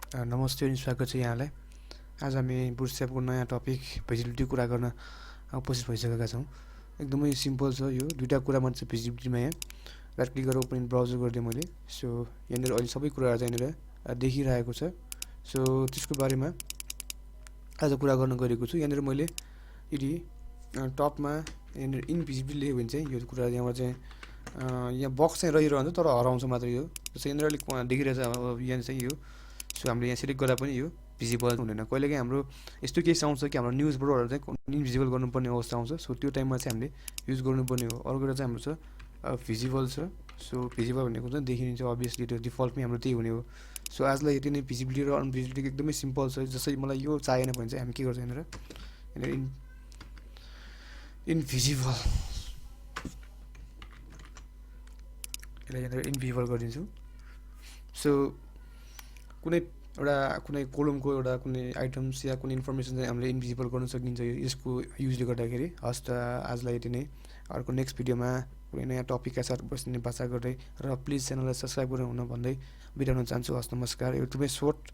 नमस्ते अनि स्वागत छ यहाँलाई। आज हामी बुटस्ट्र्यापको नयाँ टपिक भिजिबिलिटी कुरा गर्न उपस्थित भइसकेका छौँ। एकदमै सिम्पल छ यो, दुईवटा कुरा मात्र छ भिजिबिलिटीमा। यहाँ राइट क्लिक गरेर ओपन ब्राउजर गरिदिएँ मैले। सो यहाँनिर अहिले सबै कुराहरू चाहिँ यहाँनिर देखिरहेको छ। सो त्यसको बारेमा आज कुरा गर्न गएको छु। यहाँनिर मैले यदि टपमा यहाँनिर इनभिजिबल लेख्यो भने चाहिँ यो कुरा यहाँबाट चाहिँ यहाँ बक्स चाहिँ रहिरहन्छ तर हराउँछ मात्र यो। जस्तो यहाँनिर अलिक देखिरहेछ अब यहाँ चाहिँ यो। सो हामीले यहाँ सिलेक्ट गर्दा पनि यो भिजिबल हुँदैन। कहिलेकाहीँ हाम्रो यस्तो केस आउँछ कि हाम्रो न्युजबाट चाहिँ इन्भिजिबल गर्नुपर्ने अवस्था आउँछ। सो त्यो टाइममा चाहिँ हामीले युज गर्नुपर्ने हो। अर्को चाहिँ हाम्रो छ भिजिबल छ। सो भिजिबल भनेको चाहिँ देखिन्छ अभियसली, त्यो डिफल्टमै हाम्रो त्यही हुने हो। सो आजलाई यति नै भिजिबिलिटी र अनभिजिबिलिटी एकदमै सिम्पल छ। जस्तै मलाई यो चाहिएन भने चाहिँ हामी के गर्छौँ यहाँनिर इनभिजिबल, यसलाई यहाँनिर इनभिजिबल गरिदिन्छु। सो कुनै कोलमको एउटा कुनै आइटम्स या कुनै इन्फर्मेसन चाहिँ हामीले इन्भिजिबल गर्न सकिन्छ यसको युजले गर्दाखेरि। हस् त आजलाई यति नै। अर्को नेक्स्ट भिडियोमा कुनै नयाँ टपिकका साथ बस्ने बाचा गर्दै र प्लिज च्यानललाई सब्सक्राइब गरेर हुन भन्दै बिदा हुन चाहन्छु। हस्, नमस्कार। एकदमै सर्ट